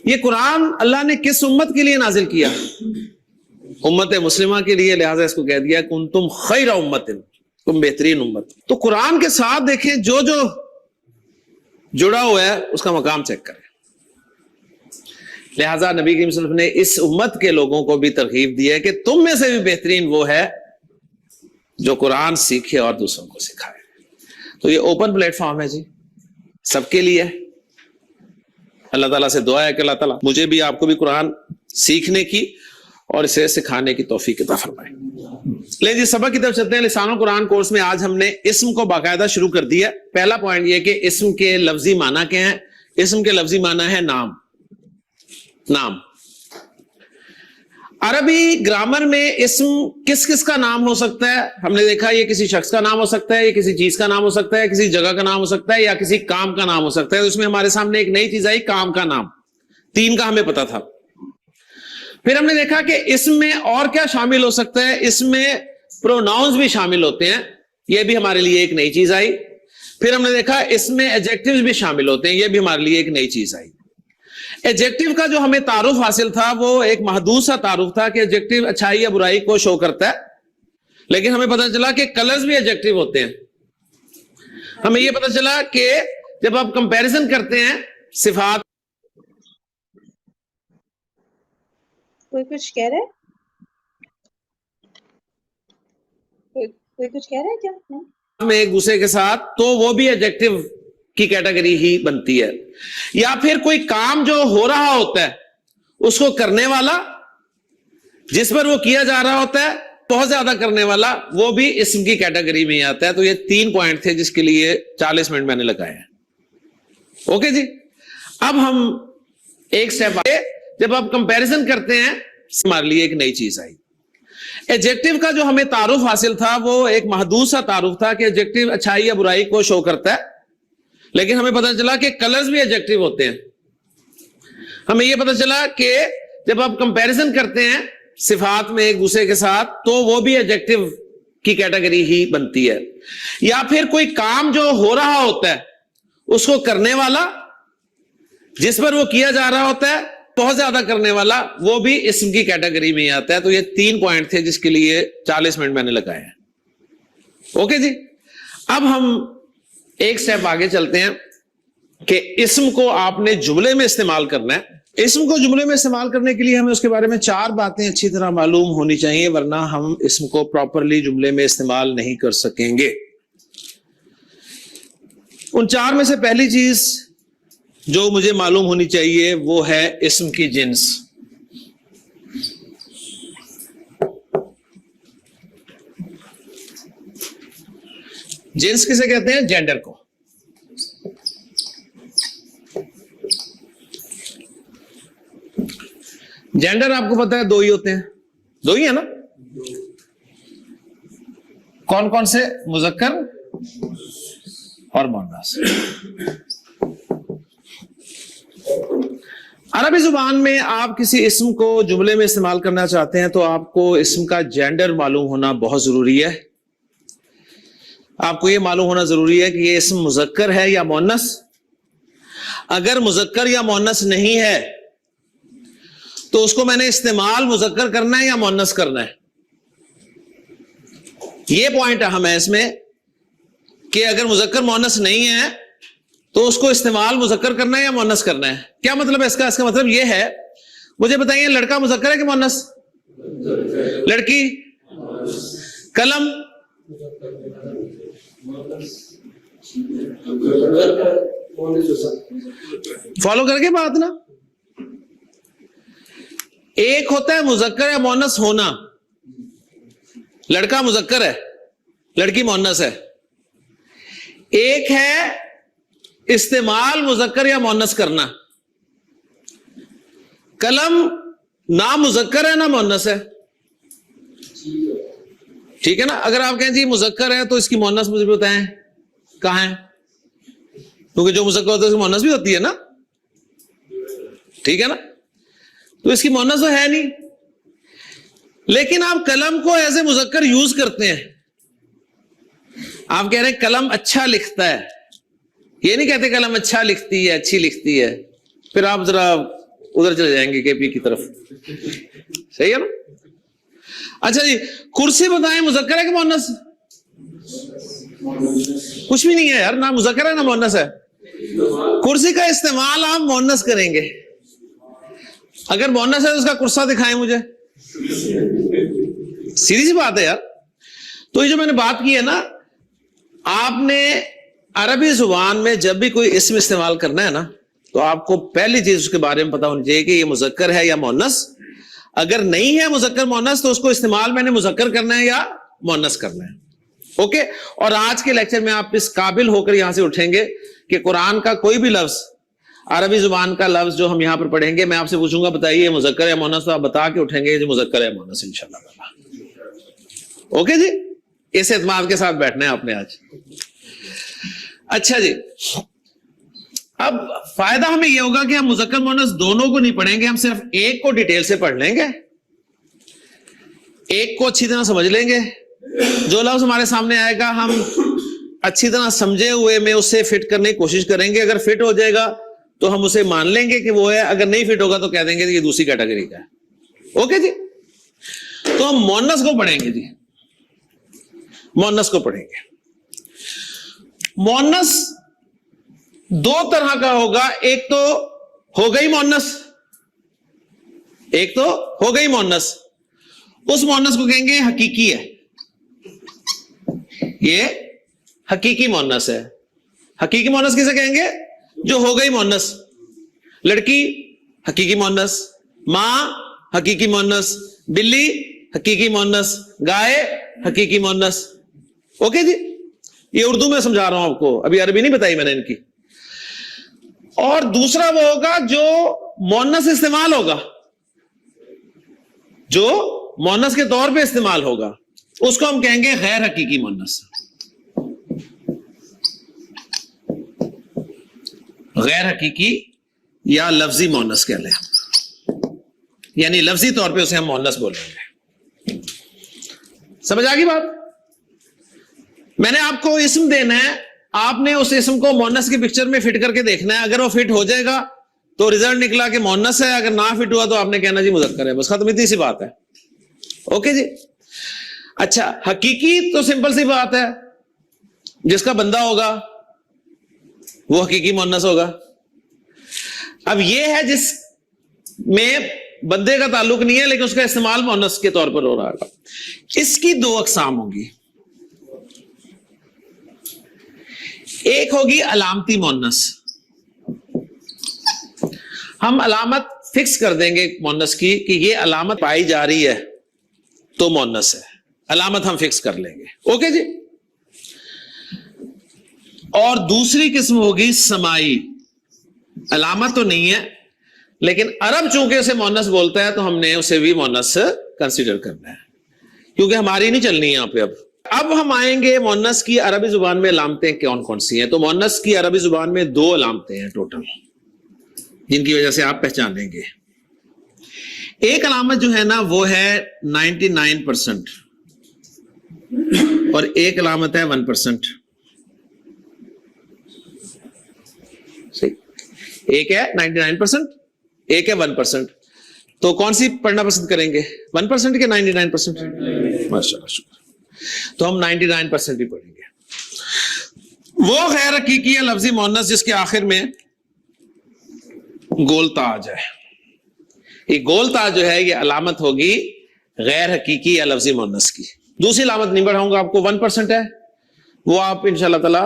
ये कुरान अल्लाह ने किस उम्मत के लिए नाजिल किया? उम्मत मुस्लिमा के लिए, लिहाजा इसको कह दिया कुंतुम खैरा उम्मतिन, तुम बेहतरीन उम्मत। तो कुरान के साथ देखें जो जो जुड़ा हुआ है उसका मकाम चेक करें। लिहाजा नबी करीम सल्लल्लाहु अलैहि वसल्लम ने इस उम्मत के लोगों को भी तरगीब दी है कि तुम में से भी बेहतरीन वो है जो कुरान सीखे और दूसरों को सिखाए। तो ये ओपन प्लेटफॉर्म है जी, सबके लिए। अल्लाह ताला से दुआ है कि अल्लाह ताला मुझे भी आपको भी कुरान सीखने की और इसे सिखाने की तौफीक अता फरमाए। ले जी सबक की तरफ चलते हैं। लिसानुल कुरान कोर्स में आज हमने इस्म को बाकायदा शुरू कर दिया। पहला पॉइंट ये कि इस्म के लफ्जी माना क्या है? इस्म के लफ्जी माना है नाम। नाम अरबी ग्रामर में इस्म किस किस का नाम हो सकता है? हमने देखा ये किसी शख्स का नाम हो सकता है, ये किसी चीज का नाम हो सकता है, किसी जगह का नाम हो सकता है, या किसी काम का नाम हो सकता है। तो इसमें हमारे सामने एक नई चीज आई, काम का नाम। 3 का हमें पता था। फिर हमने देखा कि इसमें और क्या शामिल हो सकता है, इसमें प्रोनाउंस भी शामिल होते हैं, यह भी हमारे लिए एक नई चीज आई। फिर हमने देखा इसमें एडजेक्टिव्स भी शामिल होते हैं, यह भी हमारे लिए एक नई चीज आई। एडजेक्टिव का जो हमें तारुफ हासिल था वो एक महदूद सा तारुफ था कि एडजेक्टिव अच्छाई या बुराई को शो करता है, लेकिन हमें पता चला कि कलर्स भी एडजेक्टिव होते हैं। हमें यह पता चला कि जब आप कंपैरिजन करते हैं सिफात। कोई कुछ कह रहा है? कोई कुछ कह रहा है क्या? में एक दूसरे के साथ, तो वो भी एडजेक्टिव की कैटेगरी ही बनती है। या फिर कोई काम जो हो रहा होता है उसको करने वाला, जिस पर वो किया जा रहा होता है, बहुत ज्यादा करने वाला, वो भी इस्म की कैटेगरी में ही आता है। तो ये 3 पॉइंट थे जिसके लिए 40 मिनट मैंने लगाए हैं। ओके जी, अब हम एक स्टेप आगे। जब आप कंपैरिजन करते हैं हमारे लिए एक नई चीज आई। एडजेक्टिव का जो हमें तारुफ हासिल था वो एक महदूद सा तारुफ था कि एडजेक्टिव अच्छाई या बुराई को शो करता है, लेकिन हमें पता चला कि कलर्स भी एडजेक्टिव होते हैं। हमें यह पता चला कि जब आप कंपैरिजन करते हैं सिफात में एक दूसरे के साथ, तो वो भी एडजेक्टिव की कैटेगरी ही बनती है। या फिर कोई काम जो हो रहा होता है उसको करने वाला, जिस पर वो किया जा रहा होता है, बहुत ज्यादा करने वाला, वो भी इस्म की कैटेगरी में ही आता है। तो ये 3 पॉइंट थे जिसके लिए 40 मिनट मैंने लगाए हैं। ओके जी, अब हम एक स्टेप आगे चलते हैं कि इस्म को आपने जुमले में इस्तेमाल करना है। इस्म को जुमले में इस्तेमाल करने के लिए हमें उसके बारे में 4 बातें अच्छी तरह मालूम होनी चाहिए, वरना हम इस्म को प्रॉपरली जुमले में इस्तेमाल नहीं कर सकेंगे। उन 4 में से पहली चीज जो मुझे मालूम होनी चाहिए वो है इस्म की जिन्स। जिन्स किसे कहते हैं? जेंडर को। जेंडर आपको पता है 2 ही होते हैं, 2 ही है ना? कौन कौन से? मुज़क्कर और मुअन्नस। अरबी जुबान में आप किसी इस्म को जुमले में इस्तेमाल करना चाहते हैं तो आपको इस्म का जेंडर मालूम होना बहुत जरूरी है। आपको यह मालूम होना जरूरी है कि यह इस्म मुज़क्कर है या मुअन्नस। अगर मुज़क्कर या मुअन्नस नहीं है تو اس کو میں نے استعمال مذکر کرنا ہے یا مؤنث کرنا ہے؟ یہ پوائنٹ اہم ہے اس میں کہ اگر مذکر مؤنث نہیں ہے تو اس کو استعمال مذکر کرنا ہے یا مؤنث کرنا ہے. کیا مطلب ہے اس کا؟ اس کا مطلب یہ ہے، مجھے بتائیے لڑکا مذکر ہے کہ مؤنث؟ لڑکی؟ قلم؟ فالو کر کے بات نا. ایک ہوتا ہے مذکر یا مؤنث ہونا، لڑکا مذکر ہے لڑکی مؤنث ہے. ایک ہے استعمال مذکر یا مؤنث کرنا. قلم نہ مذکر ہے نہ مؤنث ہے، ٹھیک ہے نا. اگر آپ کہیں جی مذکر ہے تو اس کی مؤنث مجھے بتائیں کہاں ہے، کیونکہ جو مذکر ہوتا ہے اس کی مؤنث بھی ہوتی ہے نا، ٹھیک ہے نا. تو اس کی مؤنث تو ہے نہیں، لیکن آپ قلم کو ایز اے مذکر یوز کرتے ہیں. آپ کہہ رہے ہیں قلم اچھا لکھتا ہے، یہ نہیں کہتے قلم اچھا لکھتی ہے اچھی لکھتی ہے. پھر آپ ذرا ادھر چلے جائیں گے کے پی کی طرف، صحیح ہے نا. اچھا جی کرسی بتائیں مذکر ہے کہ مؤنث؟ کچھ بھی نہیں ہے یار، نہ مذکر ہے نہ مؤنث ہے. کرسی کا استعمال آپ مؤنث کریں گے. اگر مؤنث ہے تو اس کا کرسا دکھائیں مجھے، سیدھی سی بات ہے یار. تو یہ جو میں نے بات کی ہے نا، آپ نے عربی زبان میں جب بھی کوئی اسم استعمال کرنا ہے نا تو آپ کو پہلی چیز اس کے بارے میں پتا ہونی چاہیے کہ یہ مذکر ہے یا مؤنث. اگر نہیں ہے مذکر مؤنث تو اس کو استعمال میں نے مذکر کرنا ہے یا مؤنث کرنا ہے. اوکے. اور آج کے لیکچر میں آپ اس قابل ہو کر یہاں سے اٹھیں گے کہ قرآن کا کوئی بھی لفظ، عربی زبان کا لفظ جو ہم یہاں پر پڑھیں گے، میں آپ سے پوچھوں گا بتائیے مذکر ہے مؤنث، تو آپ بتا کے اٹھیں گے جو مذکر ہے مؤنث انشاءاللہ. اوکے جی، اس اعتماد کے ساتھ بیٹھنا ہے آپ نے آج. اچھا جی، اب فائدہ ہمیں یہ ہوگا کہ ہم مذکر مؤنث دونوں کو نہیں پڑھیں گے، ہم صرف ایک کو ڈیٹیل سے پڑھ لیں گے، ایک کو اچھی طرح سمجھ لیں گے. جو لفظ ہمارے سامنے آئے گا ہم اچھی طرح سمجھے ہوئے میں اسے فٹ کرنے کی کوشش کریں گے. اگر فٹ ہو جائے گا تو ہم اسے مان لیں گے کہ وہ ہے، اگر نہیں فٹ ہوگا تو کہہ دیں گے کہ یہ دوسری کیٹیگری کا ہے. اوکے جی. تو ہم مؤنث کو پڑھیں گے جی، مؤنث کو پڑھیں گے. مؤنث دو طرح کا ہوگا، ایک تو ہو گئی مؤنث، ایک تو ہو گئی مؤنث. اس مؤنث کو کہیں گے حقیقی ہے، یہ حقیقی مؤنث ہے. حقیقی مؤنث کسے کہیں گے؟ جو ہو گئی مؤنث. لڑکی حقیقی مؤنث، ماں حقیقی مؤنث، بلی حقیقی مؤنث، گائے حقیقی مؤنث. اوکے جی، یہ اردو میں سمجھا رہا ہوں آپ کو، ابھی عربی نہیں بتائی میں نے ان کی. اور دوسرا وہ ہوگا جو مؤنث استعمال ہوگا، جو مؤنث کے طور پہ استعمال ہوگا، اس کو ہم کہیں گے غیر حقیقی مؤنث. غیر حقیقی یا لفظی مؤنث کہہ لیں، یعنی لفظی طور پہ اسے ہم مؤنث بولیں گے. سمجھ آ گئی بات؟ میں نے آپ کو اسم دینا ہے، آپ نے اس اسم کو مؤنث کی پکچر میں فٹ کر کے دیکھنا ہے. اگر وہ فٹ ہو جائے گا تو رزلٹ نکلا کہ مؤنث ہے، اگر نہ فٹ ہوا تو آپ نے کہنا جی مذکر ہے. بس ختم، اتنی سی بات ہے. اوکے جی. اچھا، حقیقی تو سمپل سی بات ہے، جس کا بندہ ہوگا وہ حقیقی مؤنث ہوگا. اب یہ ہے جس میں بندے کا تعلق نہیں ہے لیکن اس کا استعمال مؤنث کے طور پر ہو رہا ہے. اس کی دو اقسام ہوں گی. ایک ہوگی علامتی مؤنث. ہم علامت فکس کر دیں گے مؤنث کی کہ یہ علامت پائی جا رہی ہے تو مؤنث ہے، علامت ہم فکس کر لیں گے. اوکے جی. اور دوسری قسم ہوگی سمائی. علامت تو نہیں ہے لیکن عرب چونکہ اسے مؤنث بولتا ہے تو ہم نے اسے بھی مؤنث کنسیڈر کرنا ہے، کیونکہ ہماری نہیں چلنی ہے یہاں پہ. اب ہم آئیں گے مؤنث کی عربی زبان میں علامتیں کون کون سی ہیں. تو مؤنث کی عربی زبان میں دو علامتیں ہیں ٹوٹل، جن کی وجہ سے آپ پہچانیں گے. ایک علامت جو ہے نا وہ ہے 99% اور ایک علامت ہے 1%. ایک ہے 99%، ایک ہے 1%. تو کون سی پڑھنا پسند کریں گے, 1% کے 99%؟ ماشاءاللہ شکر. تو ہم 99% ہی پڑھیں گے. وہ غیر حقیقی لفظی مؤنث جس کے آخر میں گول تاج ہے. یہ گول تاج جو ہے یہ علامت ہوگی غیر حقیقی یا لفظی مؤنث کی. دوسری علامت نہیں پڑھاؤں گا آپ کو, 1% ہے, وہ آپ انشاءاللہ تعالی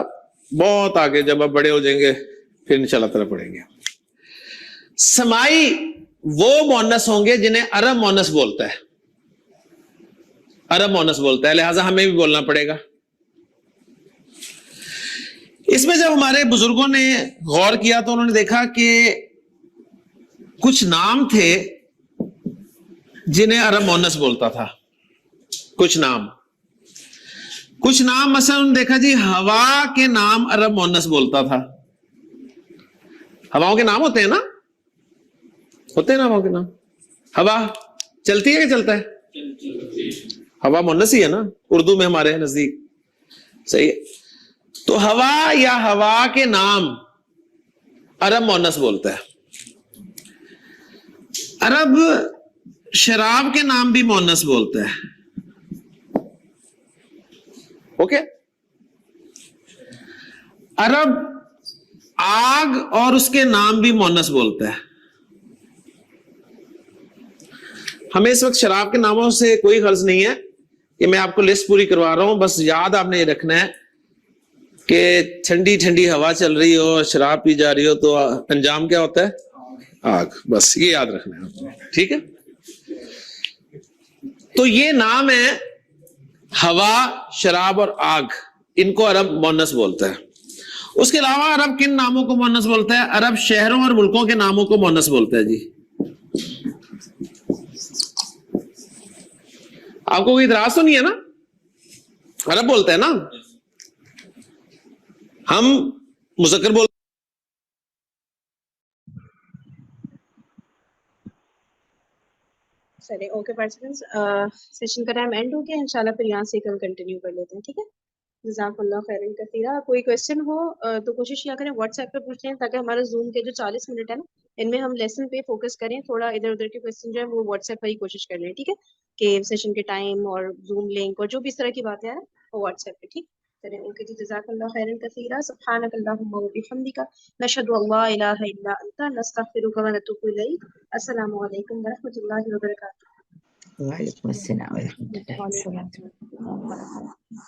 بہت آگے جب آپ بڑے ہو جائیں گے پھر انشاءاللہ تعالی پڑھیں گے. سمائی وہ مؤنث ہوں گے جنہیں عرب مؤنث بولتا ہے, عرب مؤنث بولتا ہے, لہٰذا ہمیں بھی بولنا پڑے گا. اس میں جب ہمارے بزرگوں نے غور کیا تو انہوں نے دیکھا کہ کچھ نام تھے جنہیں عرب مؤنث بولتا تھا. کچھ نام مثلا انہوں نے دیکھا جی ہوا کے نام عرب مؤنث بولتا تھا. ہواؤں کے نام ہوتے ہیں نا, ہوتے ہیں نا ہواؤں کے نام. ہوا چلتی ہے کہ چلتا ہے؟ ہوا مؤنث ہی ہے نا اردو میں ہمارے نزدیک, صحیح ہے. تو ہوا یا ہوا کے نام عرب مؤنث بولتا ہے. عرب شراب کے نام بھی مؤنث بولتا ہے. اوکے. عرب آگ اور اس کے نام بھی مؤنث بولتا ہے. ہمیں اس وقت شراب کے ناموں سے کوئی غرض نہیں ہے کہ میں آپ کو لسٹ پوری کروا رہا ہوں, بس یاد آپ نے یہ رکھنا ہے کہ ٹھنڈی ٹھنڈی ہوا چل رہی ہو اور شراب پی جا رہی ہو تو انجام کیا ہوتا ہے؟ آگ. بس یہ یاد رکھنا ہے آپ نے, ٹھیک ہے. تو یہ نام ہے ہوا, شراب اور آگ, ان کو عرب مؤنث بولتا ہے. اس کے علاوہ عرب کن ناموں کو مؤنث بولتا ہے؟ عرب شہروں اور ملکوں کے ناموں کو مؤنث بولتا ہے. جی آپ کو کوئی اعتراض تو نہیں ہے نا؟ عرب بولتا ہے نا, ہم مذکر بولتے چلے اوکے پارٹیسپینٹس, سیشن کا ٹائم اینڈ ہو گیا, انشاءاللہ پھر یہاں سے کل کنٹینیو کر لیتے ہیں, ٹھیک ہے. جزاک اللہ خیرن کثیرہ. کوئی کوشچن ہو تو کوشش کیا کریں واٹس ایپ پہ پوچھ لیں تاکہ ہمارا زوم کے جو 40 منٹ ہے نا ان میں ہم لیسن پہ فوکس کریں. تھوڑا ادھر ادھر کے کوشچن جو ہے وہ واٹس ایپ پہ ہی کوشش کر لیں, ٹھیک ہے, کہ سیشن کے ٹائم اور زوم لنک اور جو بھی اس طرح کی باتیں ہیں وہ واٹس ایپ پہ, ٹھیک. چلیں اوکے جی, جزاک اللہ خیرن کثیرہ. سبحانک اللہم و بحمدک, نشہد ان لا الہ الا انت, نستغفرک و نتوب الیک. السلام علیکم ورحمۃ اللہ وبرکاتہ. وعلیکم السلام ورحمۃ اللہ وعلیکم السلام.